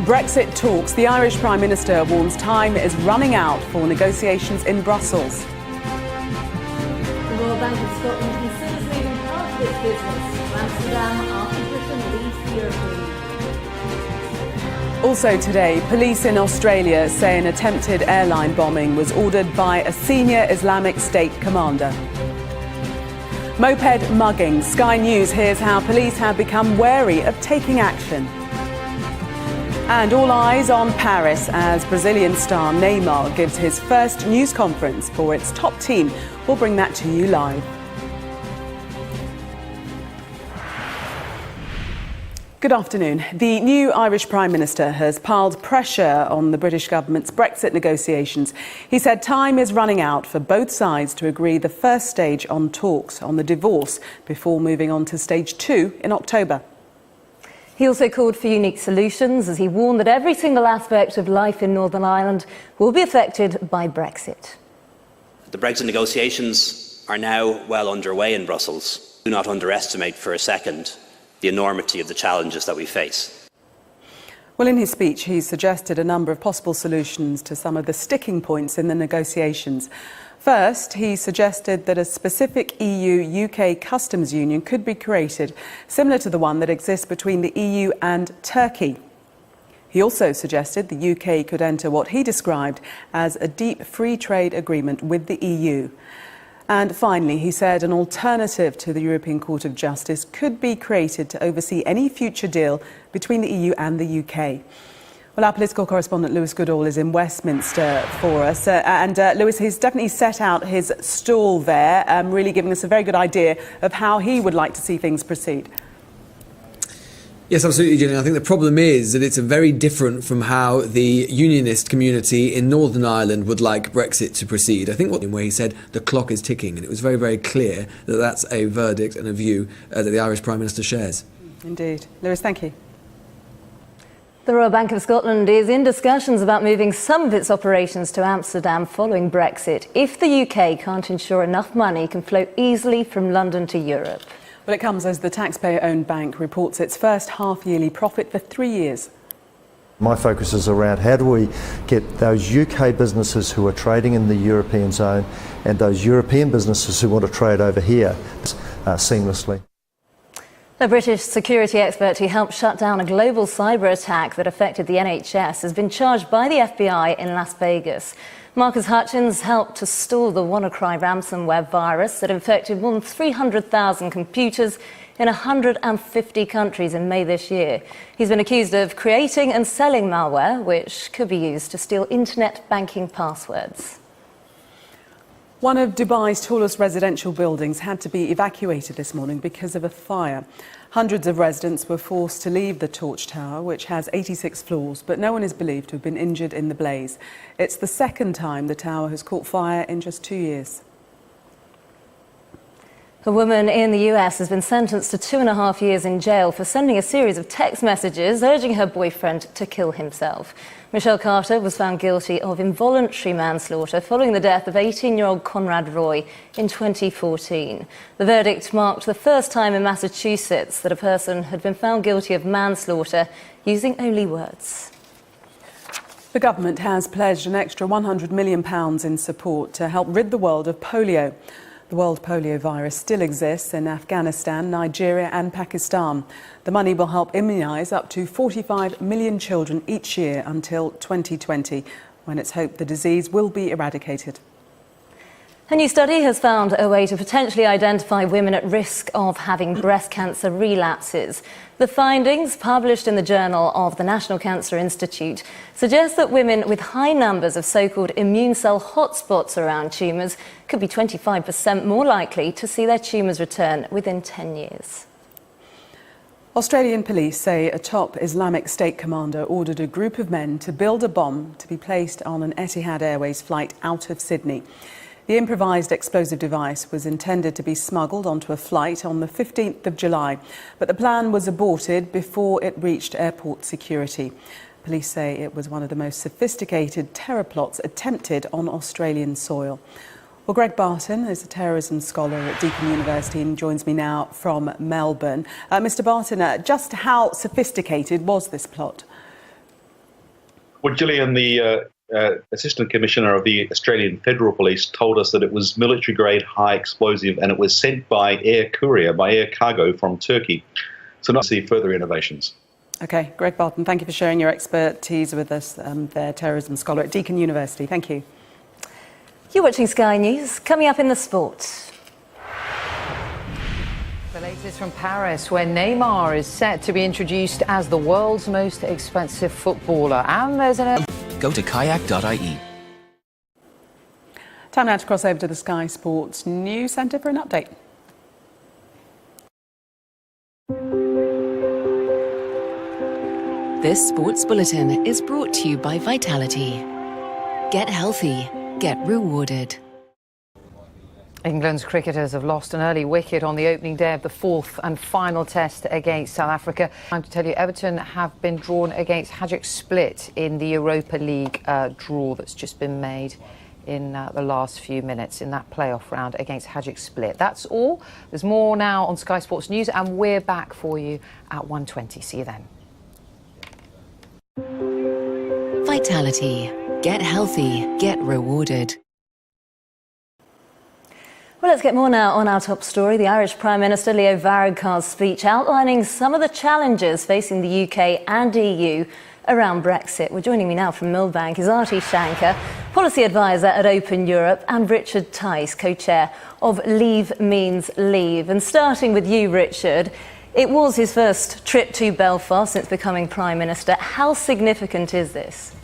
Brexit talks. The Irish Prime Minister warns time is running out for negotiations in Brussels. The Royal Bank of Scotland considers moving part of its business to Amsterdam after Britain leaves the European Union. Also today, police in Australia say an attempted airline bombing was ordered by a senior Islamic State commander. Moped mugging. Sky News hears how police have become wary of taking action. And all eyes on Paris as Brazilian star Neymar gives his first news conference for its top team. We'll bring that to you live. Good afternoon. The new Irish Prime Minister has piled pressure on the British government's Brexit negotiations. He said time is running out for both sides to agree the first stage on talks on the divorce before moving on to stage 2 in October. He also called for unique solutions as he warned that every single aspect of life in Northern Ireland will be affected by Brexit. The Brexit negotiations are now well underway in Brussels. Do not underestimate for a second the enormity of the challenges that we face. Well, in his speech, he suggested a number of possible solutions to some of the sticking points in the negotiations. First, he suggested that a specific EU-UK customs union could be created, similar to the one that exists between the EU and Turkey. He also suggested the UK could enter what he described as a deep free trade agreement with the EU. And finally, he said an alternative to the European Court of Justice could be created to oversee any future deal between the EU and the UK. Well, our political correspondent Lewis Goodall is in Westminster for us. Lewis, he's definitely set out his stall there, really giving us a very good idea of how he would like to see things proceed. Yes, absolutely, Gillian. I think the problem is that it's very different from how the unionist community in Northern Ireland would like Brexit to proceed. I think where he said the clock is ticking, and it was very, very clear that that's a verdict and a view that the Irish Prime Minister shares. Indeed. Lewis, thank you. The Royal Bank of Scotland is in discussions about moving some of its operations to Amsterdam following Brexit, if the UK can't ensure enough money can flow easily from London to Europe. Well, it comes as the taxpayer-owned bank reports its first half-yearly profit for 3 years. My focus is around how do we get those UK businesses who are trading in the European zone and those European businesses who want to trade over here seamlessly. The British security expert who helped shut down a global cyber attack that affected the NHS has been charged by the FBI in Las Vegas. Marcus Hutchins helped to stall the WannaCry ransomware virus that infected more than 300,000 computers in 150 countries in May this year. He's been accused of creating and selling malware, which could be used to steal internet banking passwords. One of Dubai's tallest residential buildings had to be evacuated this morning because of a fire. Hundreds of residents were forced to leave the Torch Tower, which has 86 floors, but no one is believed to have been injured in the blaze. It's the second time the tower has caught fire in just 2 years. A woman in the US has been sentenced to 2.5 years in jail for sending a series of text messages urging her boyfriend to kill himself. Michelle Carter was found guilty of involuntary manslaughter following the death of 18-year-old Conrad Roy in 2014. The verdict marked the first time in Massachusetts that a person had been found guilty of manslaughter using only words. The government has pledged an extra £100 million in support to help rid the world of polio. The world polio virus still exists in Afghanistan, Nigeria and Pakistan. The money will help immunise up to 45 million children each year until 2020, when it's hoped the disease will be eradicated. A new study has found a way to potentially identify women at risk of having breast cancer relapses. The findings, published in the Journal of the National Cancer Institute, suggest that women with high numbers of so-called immune cell hotspots around tumours could be 25% more likely to see their tumours return within 10 years. Australian police say a top Islamic State commander ordered a group of men to build a bomb to be placed on an Etihad Airways flight out of Sydney. The improvised explosive device was intended to be smuggled onto a flight on the 15th of July, but the plan was aborted before it reached airport security. Police say it was one of the most sophisticated terror plots attempted on Australian soil. Well, Greg Barton is a terrorism scholar at Deakin University and joins me now from Melbourne. Mr. Barton, just how sophisticated was this plot? Well, Gillian, the Assistant Commissioner of the Australian Federal Police, told us that it was military-grade high explosive and it was sent by air courier, by air cargo from Turkey. So not to see further innovations. OK, Greg Barton, thank you for sharing your expertise with us there, terrorism scholar at Deakin University. Thank you. You're watching Sky News. Coming up in the sport. The latest from Paris, where Neymar is set to be introduced as the world's most expensive footballer. And there's an... Go to kayak.ie. Time now to cross over to the Sky Sports News Centre for an update. This sports bulletin is brought to you by Vitality. Get healthy, get rewarded. England's cricketers have lost an early wicket on the opening day of the fourth and final test against South Africa. Time to tell you, Everton have been drawn against Hajduk Split in the Europa League draw that's just been made in the last few minutes in that playoff round against Hajduk Split. That's all. There's more now on Sky Sports News, and we're back for you at 1:20. See you then. Vitality. Get healthy, get rewarded. Well, let's get more now on our top story. The Irish Prime Minister Leo Varadkar's speech outlining some of the challenges facing the UK and EU around Brexit. Well, joining me now from Millbank is Artie Shankar, policy advisor at Open Europe, and Richard Tice, co-chair of Leave Means Leave. And starting with you, Richard, it was his first trip to Belfast since becoming Prime Minister. How significant is this?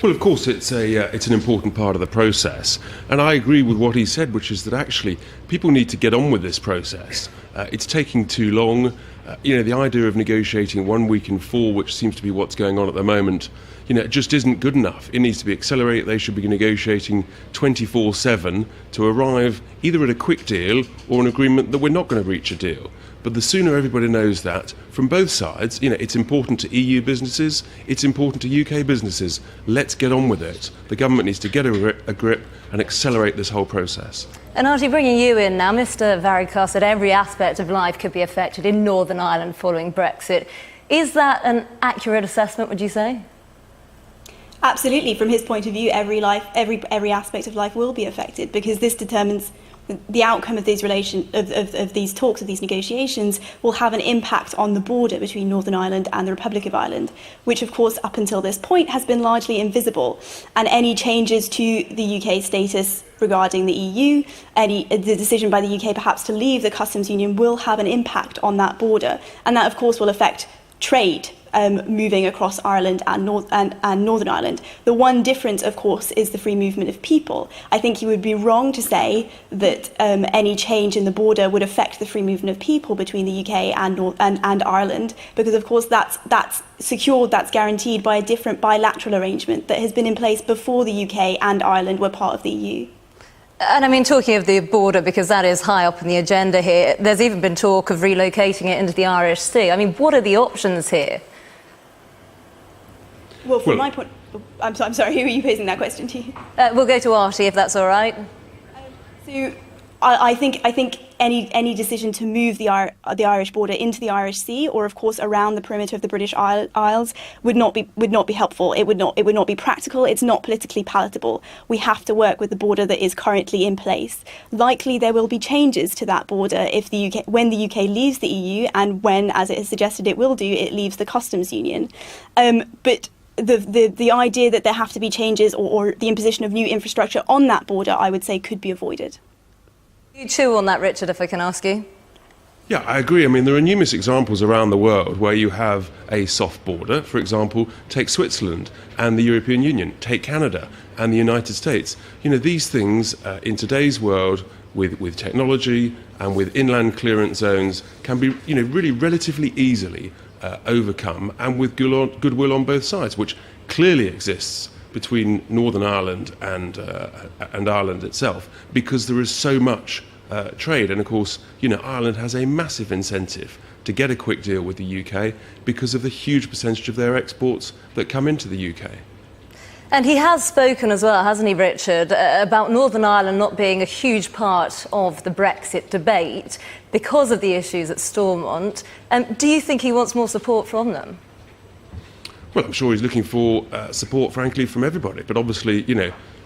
Well, of course, it's an important part of the process. And I agree with what he said, which is that actually people need to get on with this process. It's taking too long. The idea of negotiating 1 week in 4, which seems to be what's going on at the moment, it just isn't good enough. It needs to be accelerated. They should be negotiating 24/7 to arrive either at a quick deal or an agreement that we're not going to reach a deal. But the sooner everybody knows that, from both sides, it's important to EU businesses, it's important to UK businesses. Let's get on with it. The government needs to get a grip and accelerate this whole process. And Artie, bringing you in now, Mr Varadkar said every aspect of life could be affected in Northern Ireland following Brexit. Is that an accurate assessment, would you say? Absolutely. From his point of view, every aspect of life will be affected, because this determines the outcome of these of these talks, of these negotiations, will have an impact on the border between Northern Ireland and the Republic of Ireland, which of course up until this point has been largely invisible. And any changes to the UK status regarding the EU, the decision by the UK perhaps to leave the customs union, will have an impact on that border. And that of course will affect trade moving across Ireland and Northern Ireland. The one difference, of course, is the free movement of people. I think you would be wrong to say that any change in the border would affect the free movement of people between the UK and Ireland, because, of course, that's secured, that's guaranteed by a different bilateral arrangement that has been in place before the UK and Ireland were part of the EU. And I mean, talking of the border, because that is high up on the agenda here, there's even been talk of relocating it into the Irish Sea. I mean, what are the options here? Well, from my point... I'm sorry, who are you posing that question to? We'll go to Artie, if that's all right. So I think any decision to move the Irish border into the Irish Sea, or of course around the perimeter of the British Isles, would not be helpful. It would not be practical. It's not politically palatable. We have to work with the border that is currently in place. Likely there will be changes to that border when the UK leaves the EU, and when, as it is suggested it will do, it leaves the customs union. But the idea that there have to be changes or the imposition of new infrastructure on that border, I would say, could be avoided. You chew on that, Richard, if I can ask you. Yeah, I agree. I mean, there are numerous examples around the world where you have a soft border. For example, take Switzerland and the European Union, take Canada and the United States. These things in today's world with technology and with inland clearance zones can be, really relatively easily overcome, and with goodwill on both sides, which clearly exists between Northern Ireland and Ireland itself, because there is so much trade. And of course, Ireland has a massive incentive to get a quick deal with the UK because of the huge percentage of their exports that come into the UK. And he has spoken as well, hasn't he, Richard, about Northern Ireland not being a huge part of the Brexit debate because of the issues at Stormont. Do you think he wants more support from them? Well, I'm sure he's looking for support, frankly, from everybody. But obviously,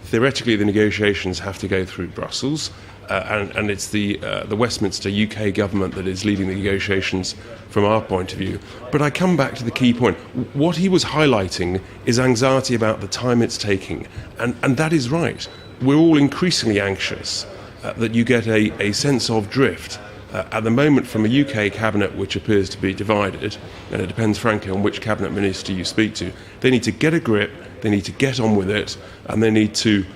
theoretically, the negotiations have to go through Brussels, and it's the Westminster UK government that is leading the negotiations from our point of view. But I come back to the key point. What he was highlighting is anxiety about the time it's taking, and that is right. We're all increasingly anxious that you get a sense of drift. At the moment, from a UK cabinet which appears to be divided, and it depends frankly on which cabinet minister you speak to, they need to get a grip, they need to get on with it, and they need to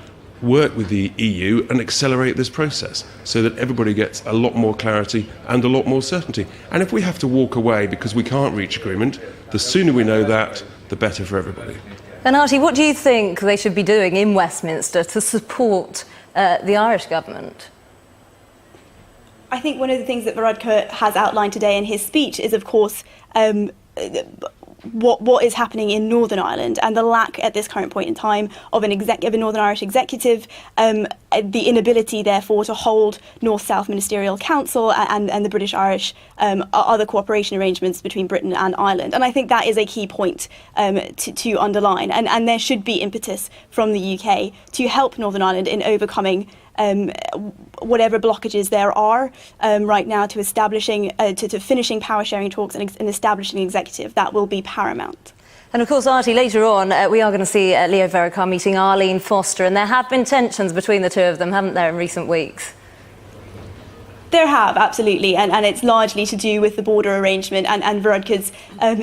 work with the EU and accelerate this process so that everybody gets a lot more clarity and a lot more certainty. And if we have to walk away because we can't reach agreement, the sooner we know that, the better for everybody. And Artie, what do you think they should be doing in Westminster to support the Irish government? I think one of the things that Varadkar has outlined today in his speech is, of course, what is happening in Northern Ireland and the lack at this current point in time of a Northern Irish executive, the inability, therefore, to hold North-South Ministerial Council and the British-Irish other cooperation arrangements between Britain and Ireland. And I think that is a key point to underline. And there should be impetus from the UK to help Northern Ireland in overcoming whatever blockages there are right now to establishing, to finishing power sharing talks and establishing an executive. That will be paramount. And of course, Artie, later on, we are going to see Leo Varadkar meeting Arlene Foster, and there have been tensions between the two of them, haven't there, in recent weeks? There have, absolutely, and it's largely to do with the border arrangement and Varadkar's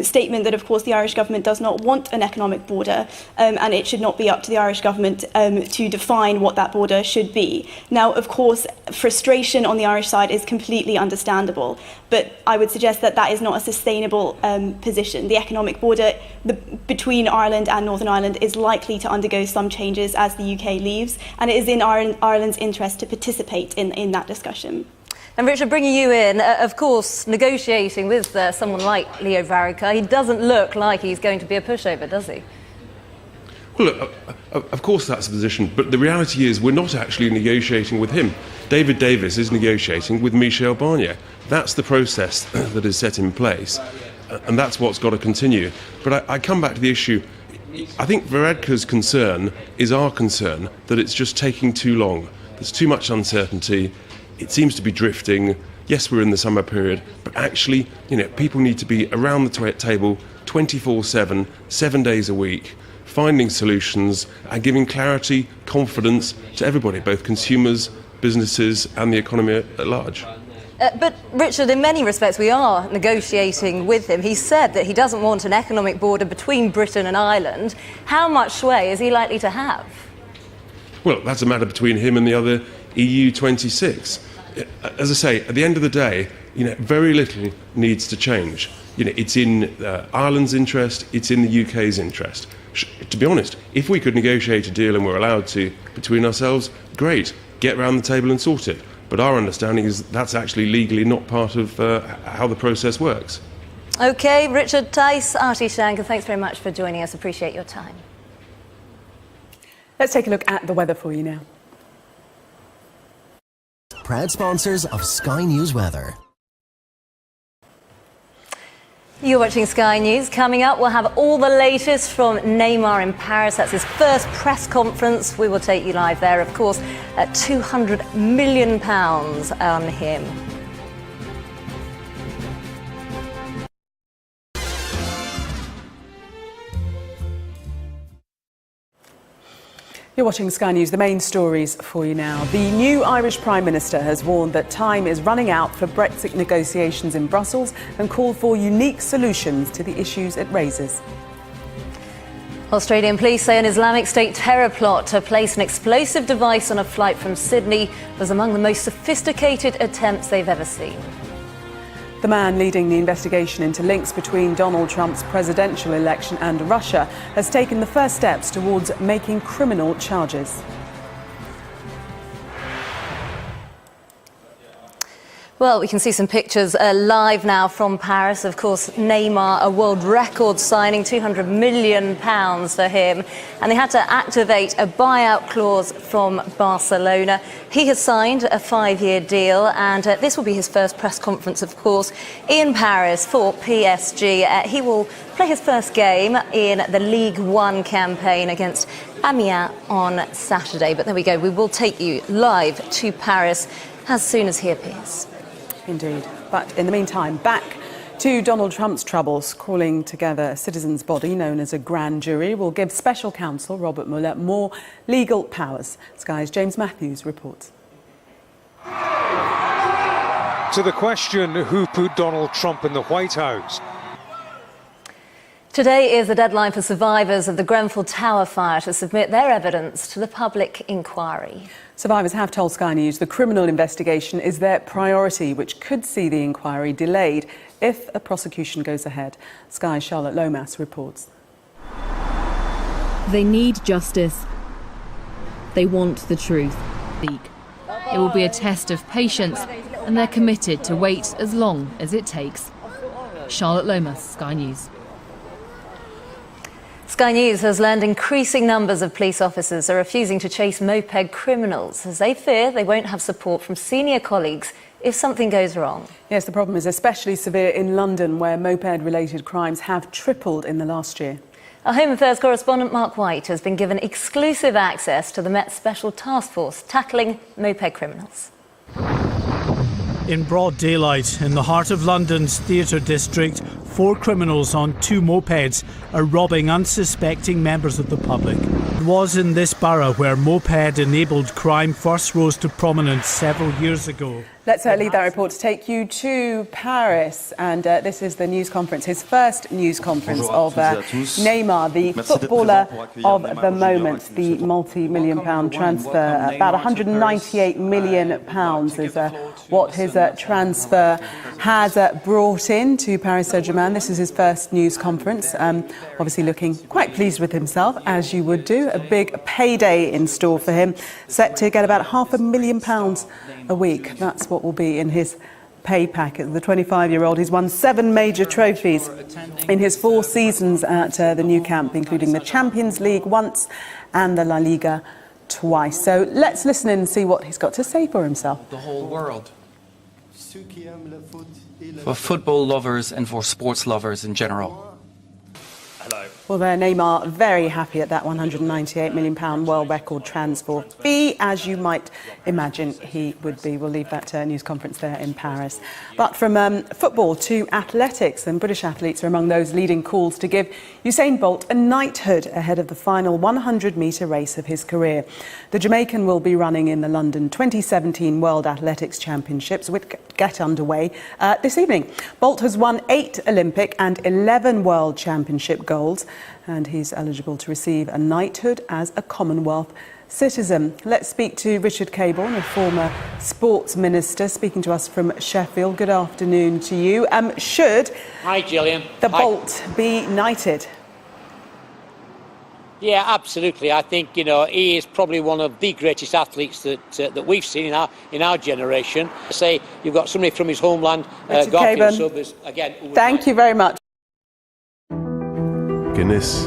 statement that, of course, the Irish government does not want an economic border, and it should not be up to the Irish government to define what that border should be. Now, of course, frustration on the Irish side is completely understandable, but I would suggest that that is not a sustainable position. The economic border between Ireland and Northern Ireland is likely to undergo some changes as the UK leaves, and it is in Ireland's interest to participate in that discussion. And Richard, bringing you in, of course, negotiating with someone like Leo Varadkar, he doesn't look like he's going to be a pushover, does he? Well, look, of course that's the position, but the reality is we're not actually negotiating with him. David Davis is negotiating with Michel Barnier. That's the process that is set in place, and that's what's got to continue. But I come back to the issue. I think Varadkar's concern is our concern, that it's just taking too long. There's too much uncertainty. It seems to be drifting. Yes, we're in the summer period, but actually, people need to be around the table 24/7, 7 days a week, finding solutions and giving clarity, confidence to everybody, both consumers, businesses and the economy at large. But Richard, in many respects, we are negotiating with him. He said that he doesn't want an economic border between Britain and Ireland. How much sway is he likely to have? Well, that's a matter between him and the other EU 26. As I say, at the end of the day, very little needs to change. It's in Ireland's interest, it's in the UK's interest. To be honest, if we could negotiate a deal and we're allowed to between ourselves, great, get round the table and sort it. But our understanding is that's actually legally not part of how the process works. OK, Richard Tice, Artie Shanker, thanks very much for joining us. Appreciate your time. Let's take a look at the weather for you now. Proud sponsors of Sky News Weather. You're watching Sky News. Coming up, we'll have all the latest from Neymar in Paris. That's his first press conference. We will take you live there, of course, at £200 million on him. You're watching Sky News. The main stories for you now. The new Irish Prime Minister has warned that time is running out for Brexit negotiations in Brussels and called for unique solutions to the issues it raises. Australian police say an Islamic State terror plot to place an explosive device on a flight from Sydney was among the most sophisticated attempts they've ever seen. The man leading the investigation into links between Donald Trump's presidential election and Russia has taken the first steps towards making criminal charges. Well, we can see some pictures live now from Paris. Of course, Neymar, a world record signing, £200 million for him. And they had to activate a buyout clause from Barcelona. He has signed a 5-year deal, and this will be his first press conference, of course, in Paris for PSG. He will play his first game in the Ligue 1 campaign against Amiens on Saturday. But there we go, we will take you live to Paris as soon as he appears. Indeed. But in the meantime, back to Donald Trump's troubles. Calling together a citizens' body known as a grand jury will give special counsel Robert Mueller more legal powers. Sky's James Matthews reports. To the question, who put Donald Trump in the White House? Today is the deadline for survivors of the Grenfell Tower fire to submit their evidence to the public inquiry. Survivors have told Sky News the criminal investigation is their priority, which could see the inquiry delayed if a prosecution goes ahead. Sky's Charlotte Lomas reports. They need justice. They want the truth. It will be a test of patience, and they're committed to wait as long as it takes. Charlotte Lomas, Sky News. Sky News has learned increasing numbers of police officers are refusing to chase moped criminals as they fear they won't have support from senior colleagues if something goes wrong. Yes, the problem is especially severe in London, where moped-related crimes have tripled in the last year. Our Home Affairs correspondent Mark White has been given exclusive access to the Met Special Task Force tackling moped criminals. In broad daylight, in the heart of London's Theatre District, 4 criminals on 2 mopeds are robbing unsuspecting members of the public. It was in this borough where moped-enabled crime first rose to prominence several years ago. Let's leave that report to take you to Paris, and this is the news conference, his first news conference of Neymar, the footballer of the moment, the multi-million pound transfer. About £198 million is what his transfer has brought in to Paris Saint-Germain. This is his first news conference, obviously looking quite pleased with himself, as you would do. A big payday in store for him, set to get about £500,000 a week. That's what will be in his pay packet. The 25-year-old, he's won 7 major trophies in his 4 seasons at the new camp, including the Champions League once and the La Liga twice. So let's listen in and see what he's got to say for himself. The whole world. For football lovers and for sports lovers in general. Well, there, Neymar very happy at that £198 million world record transfer fee, as you might imagine he would be. We'll leave that news conference there in Paris. But from football to athletics, and British athletes are among those leading calls to give Usain Bolt a knighthood ahead of the final 100-metre race of his career. The Jamaican will be running in the London 2017 World Athletics Championships, which get underway this evening. Bolt has won 8 Olympic and 11 World Championship golds, and he's eligible to receive a knighthood as a Commonwealth citizen. Let's speak to Richard Cabourn, a former sports minister, speaking to us from Sheffield. Good afternoon to you. Should Hi, Gillian. the Bolt be knighted? Yeah, absolutely. I think, he is probably one of the greatest athletes that we've seen in our generation. Say you've got somebody from his homeland, Richard Cabourn, Suburbs, again. Thank you very much. Guinness.